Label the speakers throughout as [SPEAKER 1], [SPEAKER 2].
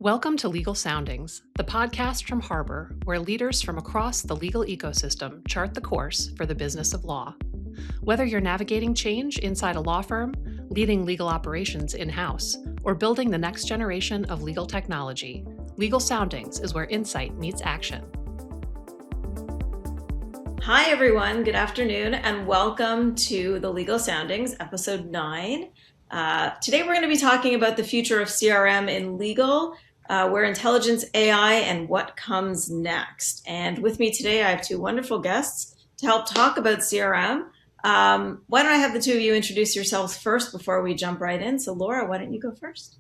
[SPEAKER 1] Welcome to Legal Soundings, the podcast from Harbor, where leaders from across the legal ecosystem chart the course for the business of law. Whether you're navigating change inside a law firm, leading legal operations in-house, or building the next generation of legal technology, Legal Soundings is where insight meets action.
[SPEAKER 2] Hi, everyone. Good afternoon, and welcome to the Legal Soundings, episode 9. Today, we're going to be talking about the future of CRM in legal, where intelligence, AI, and what comes next. And with me today, I have two wonderful guests to help talk about CRM. Why don't I have the two of you introduce yourselves first before we jump right in? So, Laura, why don't you go first?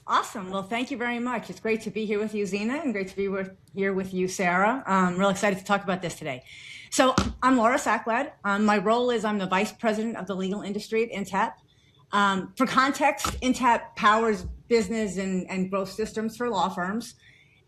[SPEAKER 3] Awesome. Well, thank you very much. It's great to be here with you, Zena, and great to be here with you, Sarah. I'm real excited to talk about this today. So I'm Laura Saklad. My role is I'm the Vice President of the legal industry at Intapp. For context, Intapp powers business and growth systems for law firms.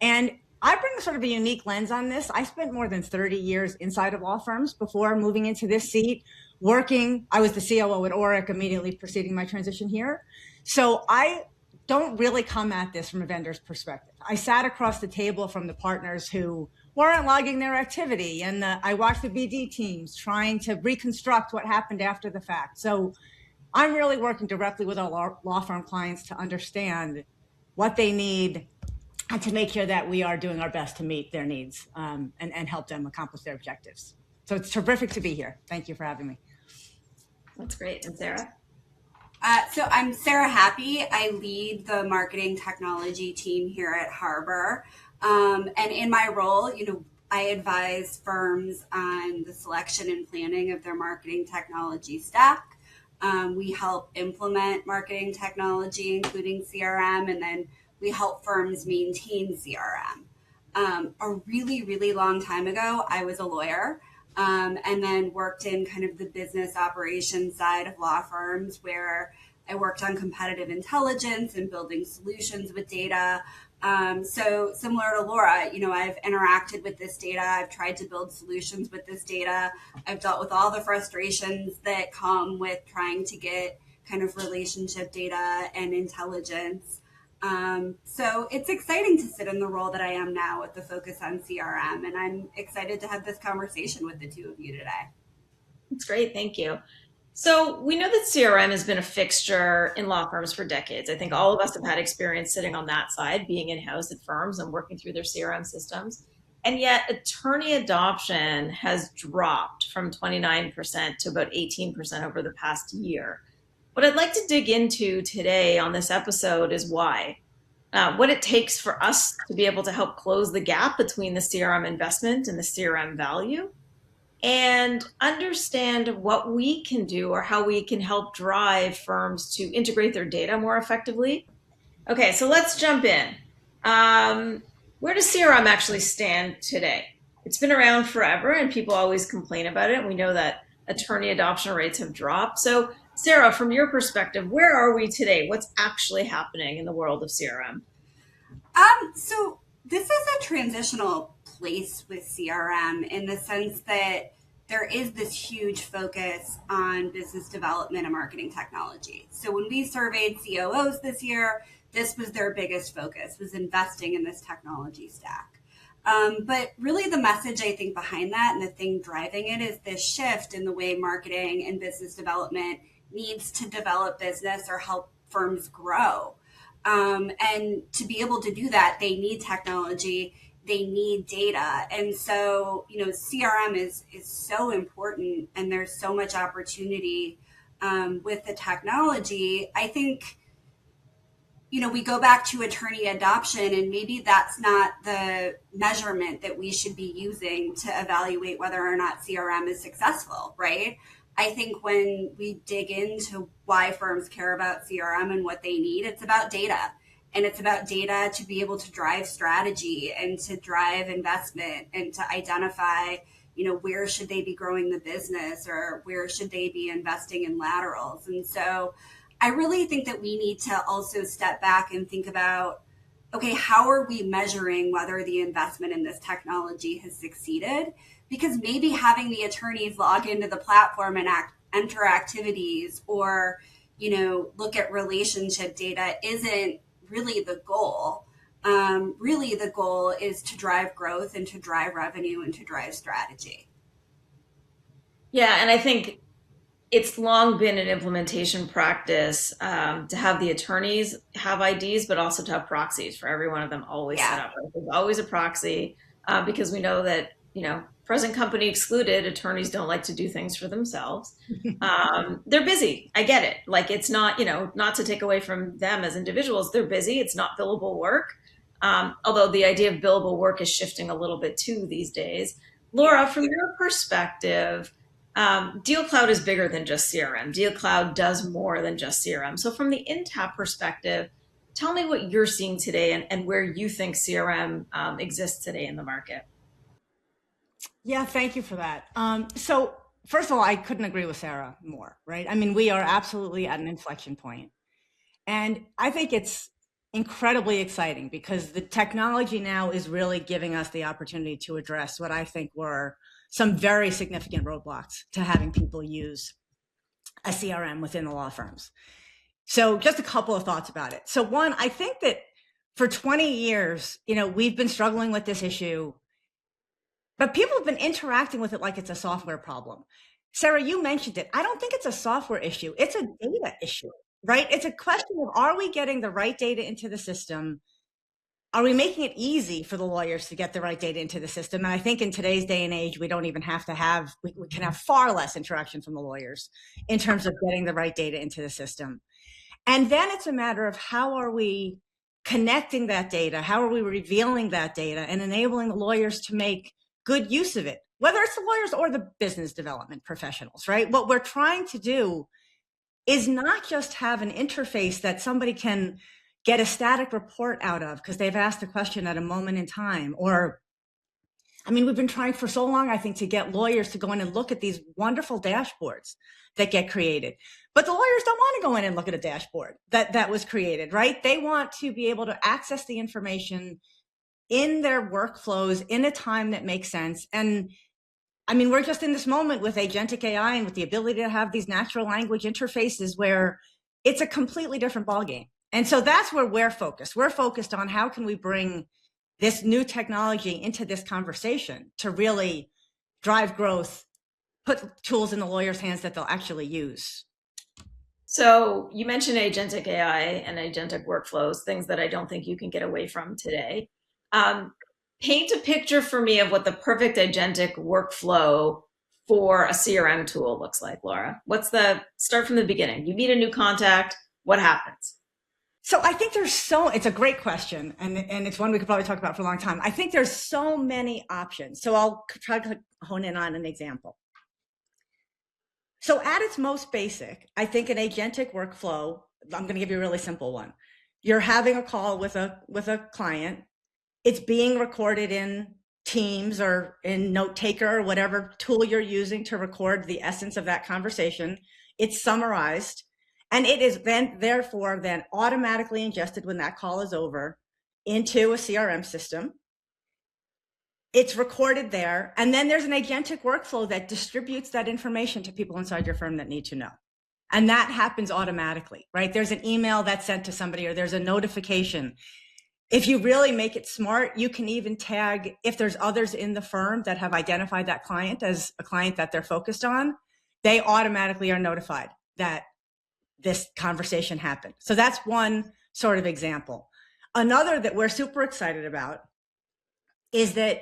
[SPEAKER 3] And I bring sort of a unique lens on this. I spent more than 30 years inside of law firms before moving into this seat, I was the COO at Oric immediately preceding my transition here. So I don't really come at this from a vendor's perspective. I sat across the table from the partners who weren't logging their activity, and I watched the BD teams trying to reconstruct what happened after the fact. So I'm really working directly with our law firm clients to understand what they need and to make sure that we are doing our best to meet their needs and help them accomplish their objectives. So it's terrific to be here. Thank you for having me.
[SPEAKER 2] That's great. And Sarah?
[SPEAKER 4] So I'm Sarah Happy. I lead the marketing technology team here at Harbor. And in my role, I advise firms on the selection and planning of their marketing technology stack. We help implement marketing technology, including CRM, and then we help firms maintain CRM. A really, really long time ago, I was a lawyer. And then worked in kind of the business operations side of law firms where I worked on competitive intelligence and building solutions with data. So similar to Laura, I've interacted with this data. I've tried to build solutions with this data. I've dealt with all the frustrations that come with trying to get kind of relationship data and intelligence. So it's exciting to sit in the role that I am now with the focus on CRM, and I'm excited to have this conversation with the two of you today.
[SPEAKER 2] That's great. Thank you. So we know that CRM has been a fixture in law firms for decades. I think all of us have had experience sitting on that side, being in-house at firms and working through their CRM systems. And yet attorney adoption has dropped from 29% to about 18% over the past year. What I'd like to dig into today on this episode is why. What it takes for us to be able to help close the gap between the CRM investment and the CRM value, and understand what we can do or how we can help drive firms to integrate their data more effectively. Okay, so let's jump in. Where does CRM actually stand today? It's been around forever and people always complain about it. We know that attorney adoption rates have dropped. So Sarah, from your perspective, where are we today? What's actually happening in the world of CRM?
[SPEAKER 4] So this is a transitional place with CRM in the sense that there is this huge focus on business development and marketing technology. So when we surveyed COOs this year, this was their biggest focus, was investing in this technology stack. But really the message I think behind that and the thing driving it is this shift in the way marketing and business development needs to develop business or help firms grow. And to be able to do that, they need technology, they need data. And so, CRM is so important and there's so much opportunity with the technology. I think, we go back to attorney adoption and maybe that's not the measurement that we should be using to evaluate whether or not CRM is successful, right? I think when we dig into why firms care about CRM and what they need, it's about data. And it's about data to be able to drive strategy and to drive investment and to identify, where should they be growing the business or where should they be investing in laterals. And so I really think that we need to also step back and think about, okay, how are we measuring whether the investment in this technology has succeeded? Because maybe having the attorneys log into the platform and enter activities or, look at relationship data isn't really the goal. really the goal is to drive growth and to drive revenue and to drive strategy.
[SPEAKER 2] Yeah, and I think it's long been an implementation practice to have the attorneys have IDs, but also to have proxies for every one of them always set up. Right? There's always a proxy because we know that, present company excluded, attorneys don't like to do things for themselves. They're busy. I get it. Like, it's not, not to take away from them as individuals. They're busy. It's not billable work. Although the idea of billable work is shifting a little bit too these days. Laura, from your perspective, Deal Cloud is bigger than just CRM. Deal Cloud does more than just CRM. So from the Intapp perspective, tell me what you're seeing today and where you think CRM exists today in the market.
[SPEAKER 3] Yeah, thank you for that. So first of all, I couldn't agree with Sarah more, right? I mean, we are absolutely at an inflection point. And I think it's incredibly exciting because the technology now is really giving us the opportunity to address what I think were some very significant roadblocks to having people use a CRM within the law firms. So just a couple of thoughts about it. So one, I think that for 20 years, we've been struggling with this issue, but people have been interacting with it like it's a software problem. Sarah, you mentioned it. I don't think it's a software issue. It's a data issue, right? It's a question of, are we getting the right data into the system? Are we making it easy for the lawyers to get the right data into the system? And I think in today's day and age, we don't even have to have, we can have far less interaction from the lawyers in terms of getting the right data into the system. And then it's a matter of how are we connecting that data? How are we revealing that data and enabling the lawyers to make good use of it, whether it's the lawyers or the business development professionals, right? What we're trying to do is not just have an interface that somebody can get a static report out of because they've asked a question at a moment in time. Or, I mean, we've been trying for so long, I think, to get lawyers to go in and look at these wonderful dashboards that get created. But the lawyers don't want to go in and look at a dashboard that was created, right? They want to be able to access the information in their workflows in a time that makes sense. And I mean, we're just in this moment with agentic AI and with the ability to have these natural language interfaces where it's a completely different ballgame. And so that's where we're focused. We're focused on how can we bring this new technology into this conversation to really drive growth, put tools in the lawyers' hands that they'll actually use.
[SPEAKER 2] So you mentioned agentic AI and agentic workflows, things that I don't think you can get away from today. Paint a picture for me of what the perfect agentic workflow for a CRM tool looks like, Laura. Start from the beginning. You meet a new contact, what happens?
[SPEAKER 3] So I think it's a great question, and it's one we could probably talk about for a long time. I think there's so many options. So I'll try to hone in on an example. So at its most basic, I think an agentic workflow, I'm going to give you a really simple one. You're having a call with a client. It's being recorded in Teams or in Note Taker or whatever tool you're using to record the essence of that conversation. It's summarized. And it is therefore automatically ingested when that call is over into a CRM system. It's recorded there. And then there's an agentic workflow that distributes that information to people inside your firm that need to know. And that happens automatically, right? There's an email that's sent to somebody or there's a notification. If you really make it smart, you can even tag, if there's others in the firm that have identified that client as a client that they're focused on, they automatically are notified that this conversation happened. So that's one sort of example. Another that we're super excited about is that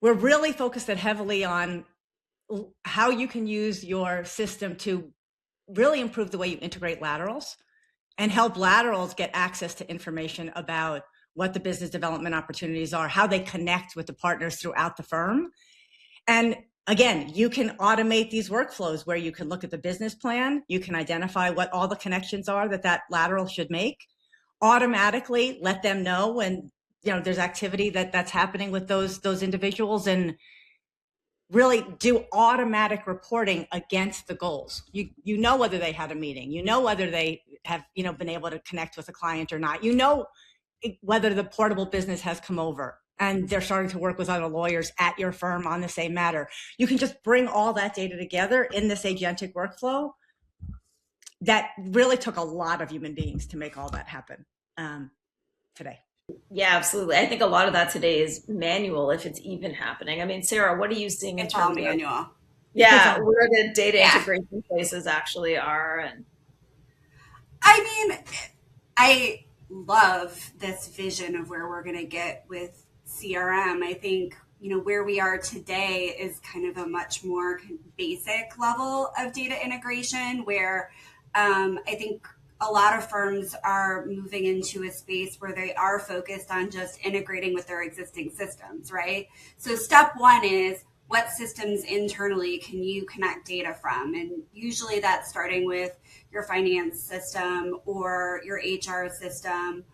[SPEAKER 3] we're really focused heavily on how you can use your system to really improve the way you integrate laterals and help laterals get access to information about what the business development opportunities are, how they connect with the partners throughout the firm. And again, you can automate these workflows where you can look at the business plan, you can identify what all the connections are that lateral should make, automatically let them know when there's activity that's happening with those individuals, and really do automatic reporting against the goals. You know whether they had a meeting, you know whether they have been able to connect with a client or not, you know whether the portable business has come over and they're starting to work with other lawyers at your firm on the same matter. You can just bring all that data together in this agentic workflow that really took a lot of human beings to make all that happen today.
[SPEAKER 2] Yeah, absolutely. I think a lot of that today is manual, if it's even happening. I mean, Sarah, what are you seeing in
[SPEAKER 4] It's all
[SPEAKER 2] terms of,
[SPEAKER 4] manual.
[SPEAKER 3] It's
[SPEAKER 2] yeah,
[SPEAKER 3] all,
[SPEAKER 2] where the data
[SPEAKER 4] Yeah.
[SPEAKER 2] integration places actually are? And
[SPEAKER 4] I mean, I love this vision of where we're going to get with CRM. I think, where we are today is kind of a much more basic level of data integration where I think a lot of firms are moving into a space where they are focused on just integrating with their existing systems, right? So step one is what systems internally can you connect data from? And usually that's starting with your finance system or your HR system,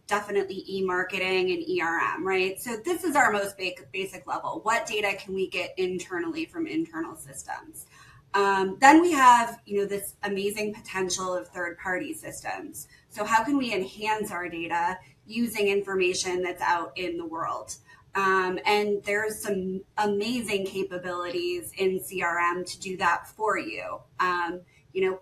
[SPEAKER 4] definitely e-marketing and ERM, right? So this is our most basic level. What data can we get internally from internal systems? Then we have, this amazing potential of third-party systems. So how can we enhance our data using information that's out in the world? And there's some amazing capabilities in CRM to do that for you.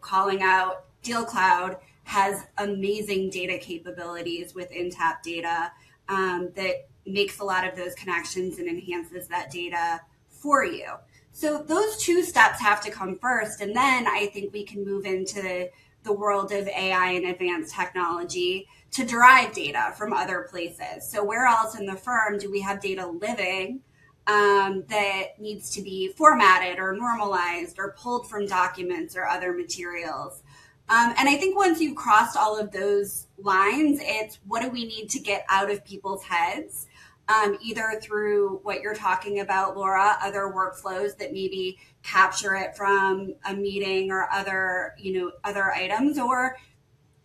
[SPEAKER 4] Calling out Deal Cloud has amazing data capabilities with Intapp data that makes a lot of those connections and enhances that data for you. So those two steps have to come first. And then I think we can move into the world of AI and advanced technology to derive data from other places. So where else in the firm do we have data living that needs to be formatted or normalized or pulled from documents or other materials? And I think once you've crossed all of those lines, it's what do we need to get out of people's heads, either through what you're talking about, Laura, other workflows that maybe capture it from a meeting or other items, or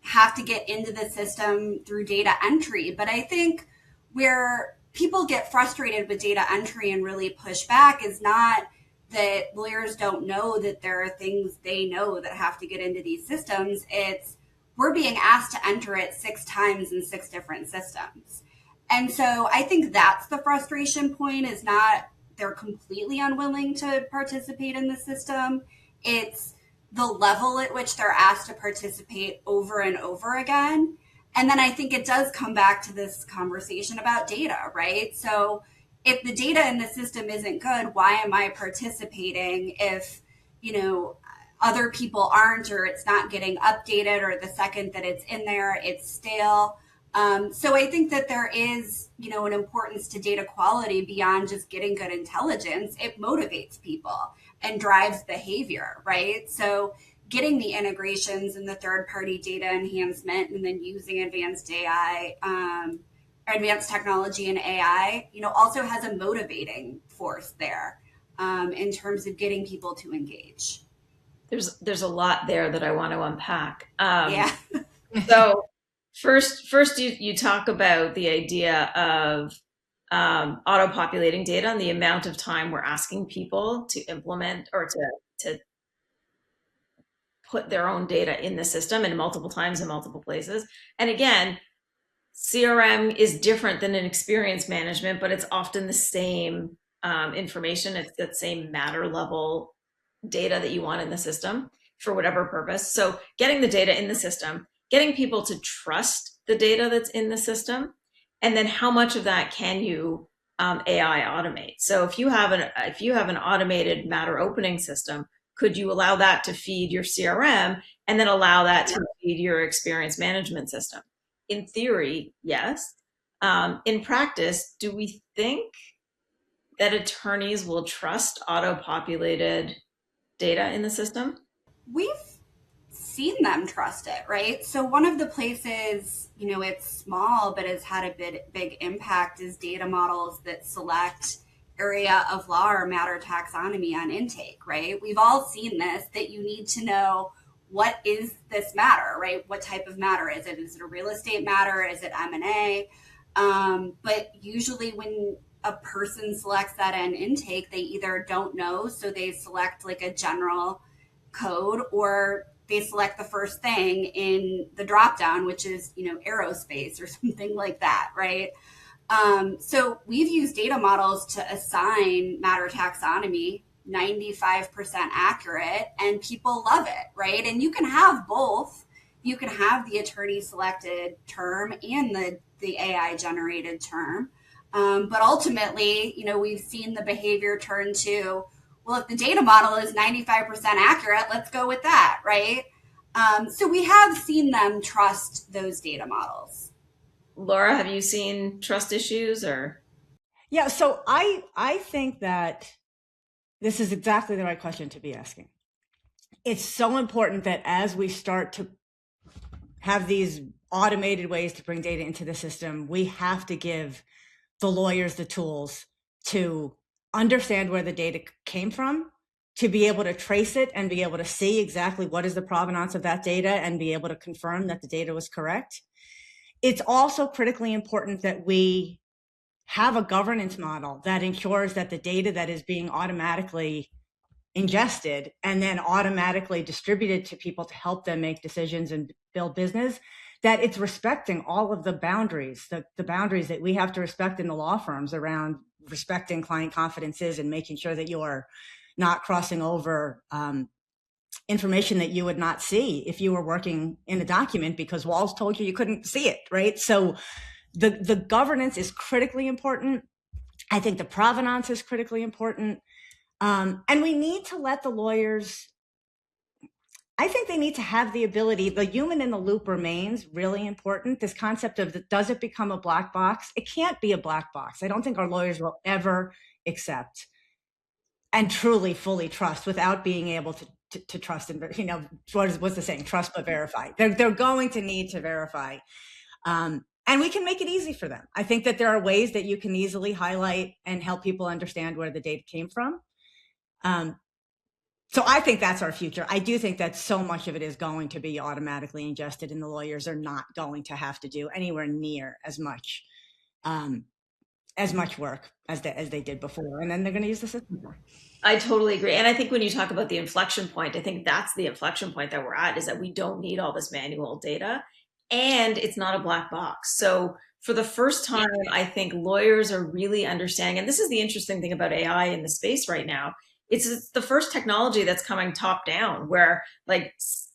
[SPEAKER 4] have to get into the system through data entry. But I think where people get frustrated with data entry and really push back is not that lawyers don't know that there are things they know that have to get into these systems. It's we're being asked to enter it 6 times in 6 different systems. And so I think that's the frustration point, is not they're completely unwilling to participate in the system. It's the level at which they're asked to participate over and over again. And then I think it does come back to this conversation about data, right? So if the data in the system isn't good, why am I participating if, other people aren't, or it's not getting updated, or the second that it's in there, it's stale? So I think that there is, an importance to data quality beyond just getting good intelligence. It motivates people and drives behavior, right? So getting the integrations and the third-party data enhancement, and then using advanced AI, advanced technology and AI, also has a motivating force there in terms of getting people to engage.
[SPEAKER 2] there's a lot there that I want to unpack.
[SPEAKER 4] Yeah.
[SPEAKER 2] So first you talk about the idea of auto-populating data and the amount of time we're asking people to implement or to put their own data in the system, and multiple times in multiple places. And again, CRM is different than an experience management, but it's often the same information. It's the same matter level data that you want in the system for whatever purpose. So getting the data in the system, getting people to trust the data that's in the system, and then how much of that can you AI automate? So if you have an automated matter opening system, could you allow that to feed your CRM and then allow that to feed your experience management system? In theory, yes. In practice, do we think that attorneys will trust auto-populated data in the system?
[SPEAKER 4] We've seen them trust it, right? So one of the places, it's small but has had a big impact is data models that select area of law or matter taxonomy on intake, right? We've all seen this, that you need to know, what is this matter, right? What type of matter is it? Is it a real estate matter? Is it M&A? But usually when a person selects that on intake, they either don't know, so they select like a general code, or they select the first thing in the dropdown, which is, aerospace or something like that, right? So we've used data models to assign matter taxonomy, 95% accurate, and people love it, right? And you can have both. You can have the attorney selected term and the the AI generated term. But ultimately, we've seen the behavior turn to, well, if the data model is 95% accurate, let's go with that, right? So we have seen them trust those data models.
[SPEAKER 2] Laura, have you seen trust issues or?
[SPEAKER 3] Yeah, so I think that this is exactly the right question to be asking. It's so important that as we start to have these automated ways to bring data into the system, we have to give the lawyers the tools to understand where the data came from, to be able to trace it and be able to see exactly what is the provenance of that data and be able to confirm that the data was correct. It's also critically important that we have a governance model that ensures that the data that is being automatically ingested and then automatically distributed to people to help them make decisions and build business, that it's respecting all of the boundaries, the boundaries that we have to respect in the law firms around respecting client confidences and making sure that you're not crossing over information that you would not see if you were working in a document because Walls told you couldn't see it, right? So the governance is critically important. I think the provenance is critically important. And we need to let the lawyers, I think they need to have the ability, the human in the loop remains really important. This concept of does it become a black box? It can't be a black box. I don't think our lawyers will ever accept and truly, fully trust without being able to trust and, what's the saying? Trust but verify. They're going to need to verify. And we can make it easy for them. I think that there are ways that you can easily highlight and help people understand where the data came from. So I think that's our future. I do think that so much of it is going to be automatically ingested and the lawyers are not going to have to do anywhere near as much work as they did before. And then they're going to use the system more.
[SPEAKER 2] I totally agree. And I think when you talk about the inflection point, I think that's the inflection point that we're at, is that we don't need all this manual data and it's not a black box. So for the first time, I think lawyers are really understanding, and this is the interesting thing about AI in the space right now, it's the first technology that's coming top down where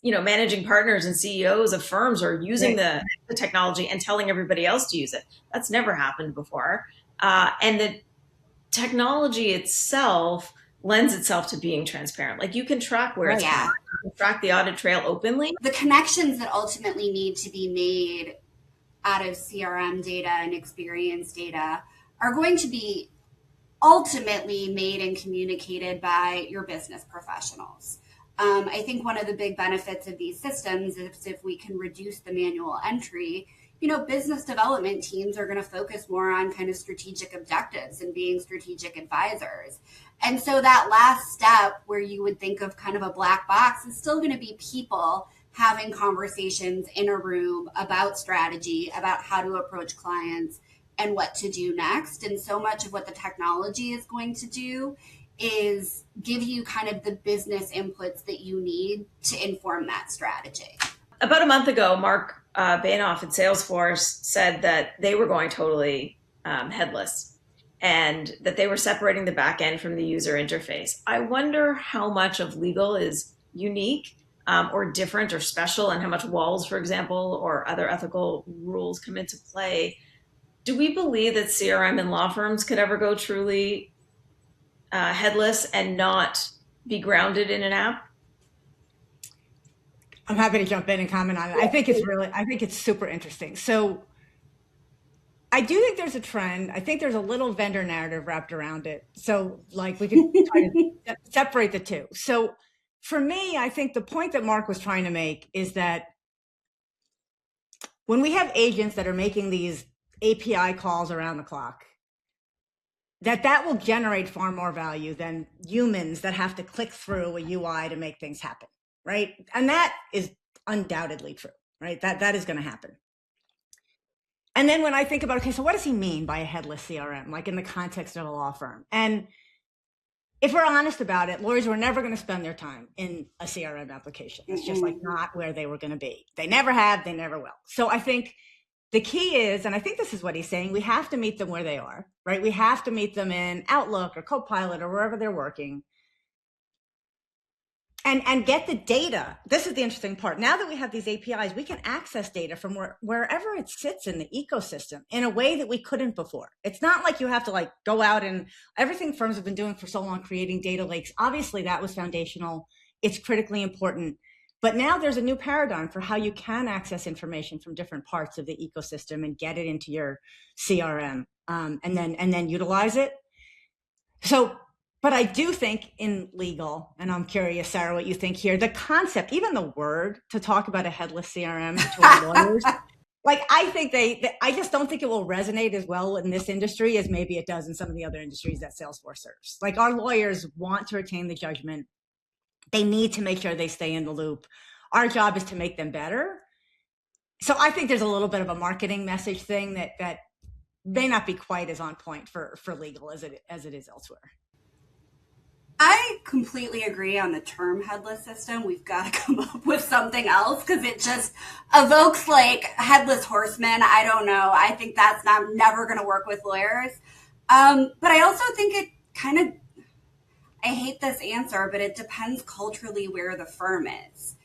[SPEAKER 2] managing partners and CEOs of firms are using the technology and telling everybody else to use it. That's never happened before. And the technology itself lends itself to being transparent. Like you can track where it's from. You can track the audit trail openly.
[SPEAKER 4] The connections that ultimately need to be made out of CRM data and experience data are going to be ultimately made and communicated by your business professionals. I think one of the big benefits of these systems is if we can reduce the manual entry, business development teams are going to focus more on kind of strategic objectives and being strategic advisors. And so that last step where you would think of kind of a black box is still going to be people having conversations in a room about strategy, about how to approach clients and what to do next. And so much of what the technology is going to do is give you kind of the business inputs that you need to inform that strategy.
[SPEAKER 2] About a month ago, Mark Bainoff at Salesforce said that they were going totally headless and that they were separating the back end from the user interface. I wonder how much of legal is unique or different or special, and how much Walls, for example, or other ethical rules come into play. Do we believe that CRM in law firms could ever go truly headless and not be grounded in an app?
[SPEAKER 3] I'm happy to jump in and comment on it. I think it's super interesting. So I do think there's a trend. I think there's a little vendor narrative wrapped around it. So we could try to separate the two. So for me, I think the point that Mark was trying to make is that when we have agents that are making these API calls around the clock, that will generate far more value than humans that have to click through a UI to make things happen, right? And that is undoubtedly true, right? That is going to happen. And then when I think about, okay, so what does he mean by a headless CRM, like in the context of a law firm? And if we're honest about it, lawyers were never going to spend their time in a CRM application. It's just not where they were going to be. They never have, they never will. So I think the key is, and I think this is what he's saying, we have to meet them where they are, right? We have to meet them in Outlook or Copilot or wherever they're working. and get the data. This is the interesting part. Now that we have these APIs, we can access data from wherever it sits in the ecosystem in a way that we couldn't before. It's not like you have to like go out and everything firms have been doing for so long, creating data lakes. Obviously that was foundational. It's critically important. But now there's a new paradigm for how you can access information from different parts of the ecosystem and get it into your CRM, and then utilize it. So, but I do think in legal, and I'm curious, Sarah, what you think here, the concept, even the word to talk about a headless CRM to our lawyers, like I think I just don't think it will resonate as well in this industry as maybe it does in some of the other industries that Salesforce serves. Like our lawyers want to retain the judgment. They need to make sure they stay in the loop. Our job is to make them better. So I think there's a little bit of a marketing message thing that may not be quite as on point for legal as it is elsewhere.
[SPEAKER 4] I completely agree on the term headless system. We've got to come up with something else because it just evokes like headless horseman. I don't know. I think that's never going to work with lawyers. But I also think it kind of, I hate this answer, but it depends culturally where the firm is.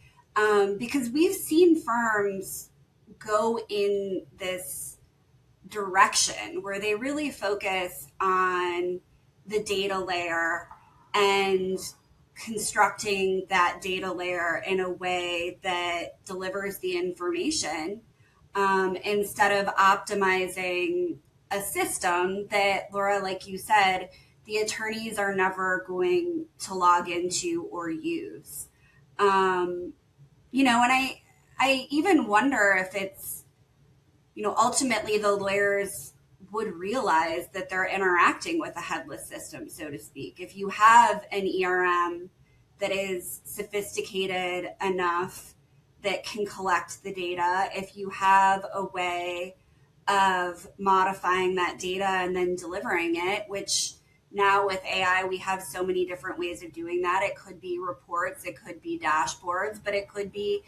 [SPEAKER 4] Because we've seen firms go in this direction where they really focus on the data layer and constructing that data layer in a way that delivers the information instead of optimizing a system that, Laura, like you said, the attorneys are never going to log into or use. And I even wonder if it's, ultimately the lawyers would realize that they're interacting with a headless system, so to speak. If you have an ERM that is sophisticated enough that can collect the data, if you have a way of modifying that data and then delivering it, which now with AI, we have so many different ways of doing that. It could be reports, it could be dashboards, but it could be,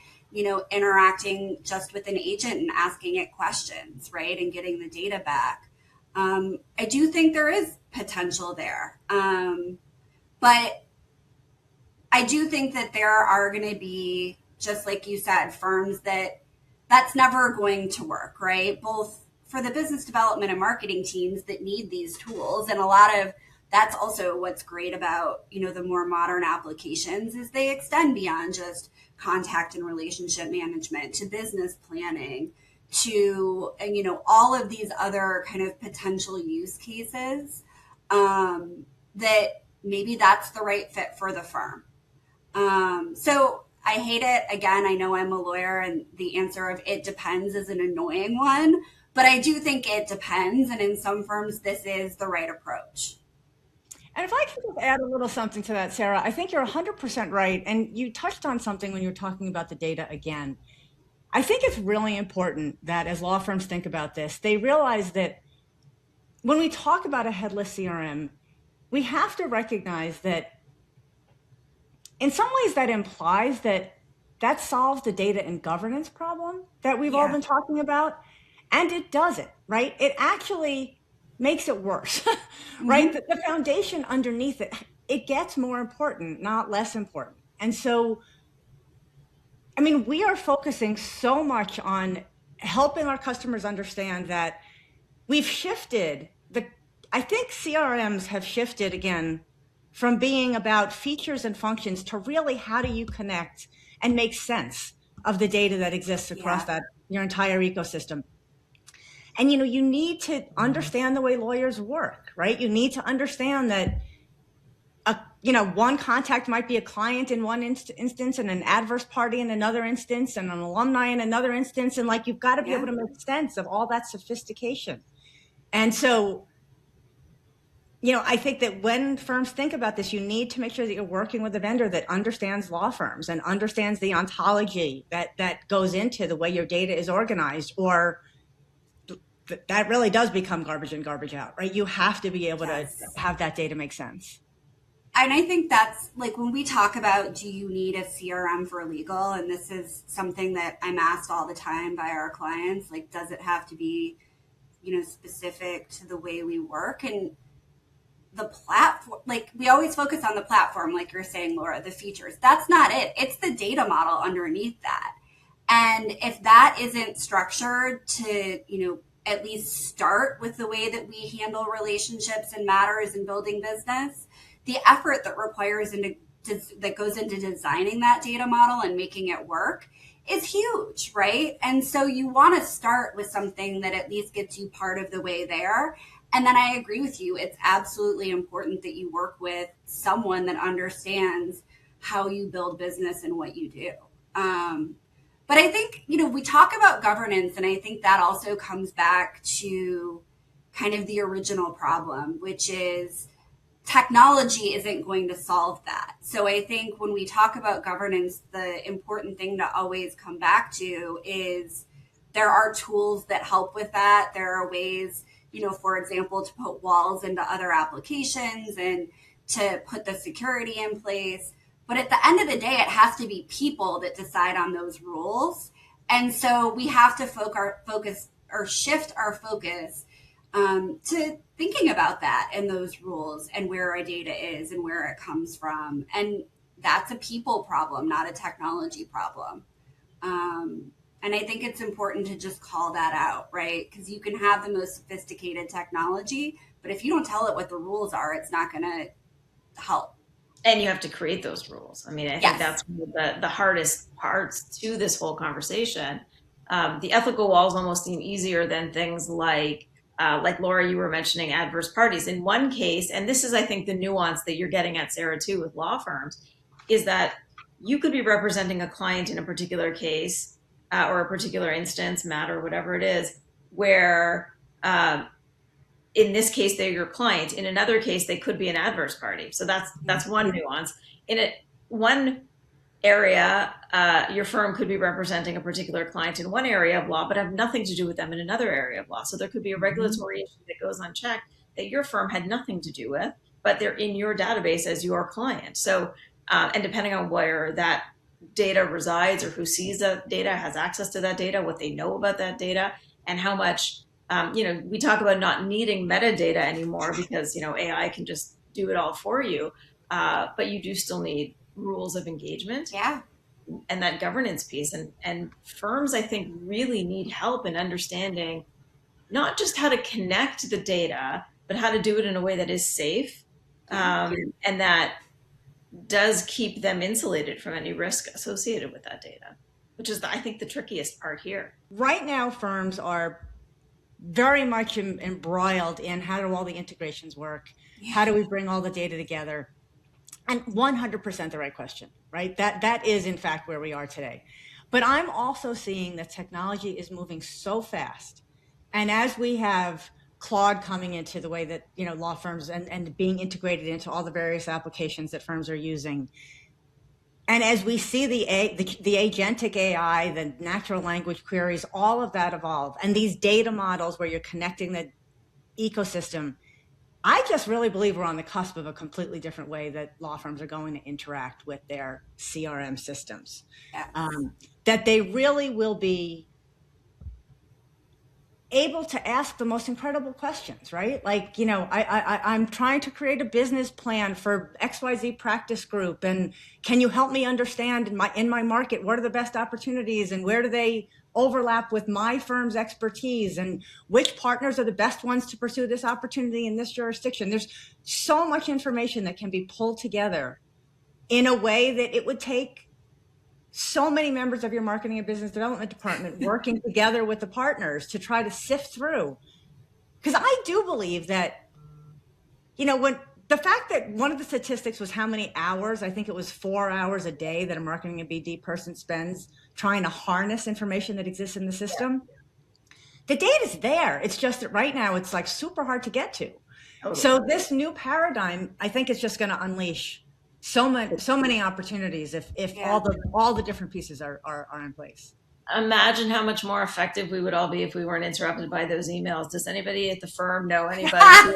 [SPEAKER 4] interacting just with an agent and asking it questions, right? And getting the data back. I do think there is potential there. But I do think that there are going to be, just like you said, firms that's never going to work, right? Both for the business development and marketing teams that need these tools. And a lot of that's also what's great about, the more modern applications is they extend beyond just contact and relationship management to business planning to, all of these other kind of potential use cases that maybe that's the right fit for the firm. So I hate it. Again, I know I'm a lawyer and the answer of it depends is an annoying one, but I do think it depends. And in some firms, this is the right approach.
[SPEAKER 3] And if I can just add a little something to that, Sarah, I think you're 100% right. And you touched on something when you were talking about the data again. I think it's really important that as law firms think about this, they realize that when we talk about a headless CRM, we have to recognize that in some ways that implies that solves the data and governance problem that we've all been talking about. And it doesn't, right? It actually makes it worse, right? Mm-hmm. The foundation underneath it, it gets more important, not less important. And so, we are focusing so much on helping our customers understand that we've shifted I think CRMs have shifted again from being about features and functions to really how do you connect and make sense of the data that exists across your entire ecosystem. And, you need to understand the way lawyers work, right? You need to understand that, one contact might be a client in one instance and an adverse party in another instance and an alumni in another instance. And you've got to be able to make sense of all that sophistication. And so, I think that when firms think about this, you need to make sure that you're working with a vendor that understands law firms and understands the ontology that goes into the way your data is organized, or that really does become garbage in, garbage out, right? You have to be able to have that data make sense.
[SPEAKER 4] And I think that's when we talk about, do you need a CRM for legal? And this is something that I'm asked all the time by our clients, does it have to be, specific to the way we work? And the platform, like we always focus on the platform, like you're saying, Laura, the features. That's not it. It's the data model underneath that. And if that isn't structured to, at least start with the way that we handle relationships and matters in building business, the effort that that goes into designing that data model and making it work is huge, right? And so you want to start with something that at least gets you part of the way there. And then I agree with you. It's absolutely important that you work with someone that understands how you build business and what you do. But I think, we talk about governance, and I think that also comes back to kind of the original problem, which is technology isn't going to solve that. So I think when we talk about governance, the important thing to always come back to is there are tools that help with that. There are ways, for example, to put walls into other applications and to put the security in place. But at the end of the day, it has to be people that decide on those rules. And so we have to shift our focus to thinking about that and those rules and where our data is and where it comes from. And that's a people problem, not a technology problem. And I think it's important to just call that out, right? Because you can have the most sophisticated technology, but if you don't tell it what the rules are, it's not going to help.
[SPEAKER 2] And you have to create those rules. I mean, I think that's one of the hardest parts to this whole conversation. The ethical walls almost seem easier than things like Laura, you were mentioning adverse parties. In one case, and this is, I think, the nuance that you're getting at, Sarah, too, with law firms, is that you could be representing a client in a particular case or a particular instance, matter, whatever it is, where in this case, they're your client. In another case, they could be an adverse party. So that's one nuance. In one area, your firm could be representing a particular client in one area of law, but have nothing to do with them in another area of law. So there could be a regulatory issue that goes unchecked that your firm had nothing to do with, but they're in your database as your client. So, and depending on where that data resides or who sees that data, has access to that data, what they know about that data, and how much, we talk about not needing metadata anymore because, AI can just do it all for you. But you do still need rules of engagement.
[SPEAKER 4] Yeah.
[SPEAKER 2] And that governance piece. And firms, I think, really need help in understanding not just how to connect the data, but how to do it in a way that is safe and that does keep them insulated from any risk associated with that data, which is, I think, the trickiest part here.
[SPEAKER 3] Right now, firms are very much embroiled in how do all the integrations work? Yeah. How do we bring all the data together? And 100% the right question, right? That is, in fact, where we are today. But I'm also seeing that technology is moving so fast. And as we have Claude coming into the way that, law firms and being integrated into all the various applications that firms are using, and as we see the agentic AI, the natural language queries, all of that evolve, and these data models where you're connecting the ecosystem, I just really believe we're on the cusp of a completely different way that law firms are going to interact with their CRM systems. Yes. That they really will be able to ask the most incredible questions, right? Like, I'm trying to create a business plan for XYZ practice group, and can you help me understand in my market, what are the best opportunities and where do they overlap with my firm's expertise, and which partners are the best ones to pursue this opportunity in this jurisdiction? There's so much information that can be pulled together in a way that it would take so many members of your marketing and business development department working together with the partners to try to sift through. Because I do believe that, when the fact that one of the statistics was how many hours, I think it was 4 hours a day that a marketing and BD person spends trying to harness information that exists in the system. The data's there. It's just that right now it's like super hard to get to. Totally. So this new paradigm, I think, is just going to unleash so many opportunities if all the different pieces are in place.
[SPEAKER 2] Imagine how much more effective we would all be if we weren't interrupted by those emails. Does anybody at the firm know anybody?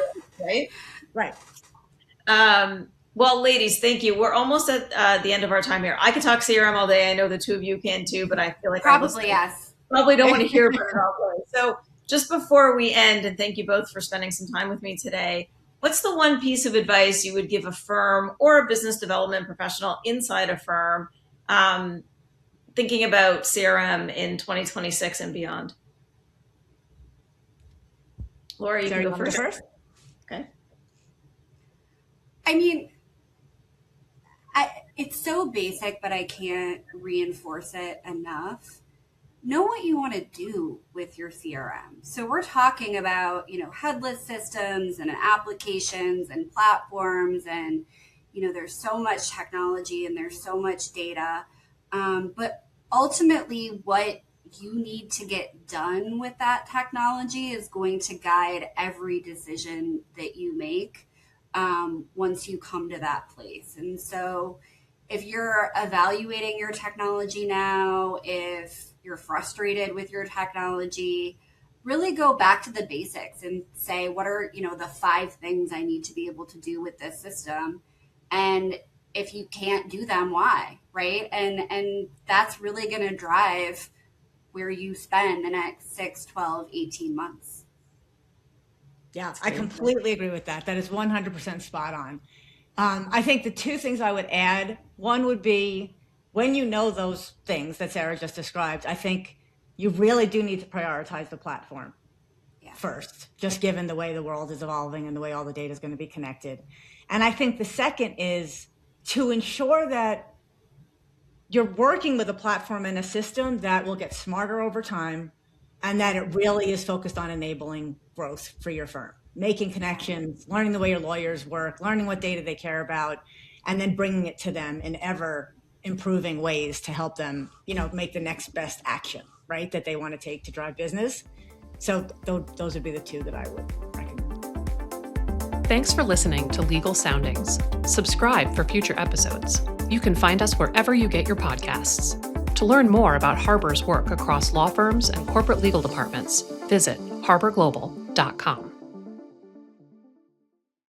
[SPEAKER 3] Right.
[SPEAKER 2] Well, ladies, thank you. We're almost at the end of our time here. I could talk CRM all day. I know the two of you can too, but I feel like
[SPEAKER 4] probably
[SPEAKER 2] don't want to hear about it all day. So just before we end, and thank you both for spending some time with me today, what's the one piece of advice you would give a firm or a business development professional inside a firm thinking about CRM in 2026 and beyond? Laura, you can go first. Okay.
[SPEAKER 4] I mean, it's so basic, but I can't reinforce it enough. Know what you want to do with your CRM. So we're talking about, headless systems and applications and platforms, and, there's so much technology and there's so much data. But ultimately, what you need to get done with that technology is going to guide every decision that you make once you come to that place. And so if you're evaluating your technology now, if you're frustrated with your technology, really go back to the basics and say, what are, the 5 things I need to be able to do with this system? And if you can't do them, why, right? And that's really going to drive where you spend the next 6, 12, 18 months.
[SPEAKER 3] Yeah, I completely agree with that. That is 100% spot on. I think the 2 things I would add, one would be when you know those things that Sarah just described, I think you really do need to prioritize the platform first, just given the way the world is evolving and the way all the data is going to be connected. And I think the second is to ensure that you're working with a platform and a system that will get smarter over time and that it really is focused on enabling growth for your firm, making connections, learning the way your lawyers work, learning what data they care about, and then bringing it to them in ever improving ways to help them, make the next best action, right, that they want to take to drive business. So those would be the 2 that I would recommend.
[SPEAKER 1] Thanks for listening to Legal Soundings. Subscribe for future episodes. You can find us wherever you get your podcasts. To learn more about Harbor's work across law firms and corporate legal departments, visit harborglobal.com.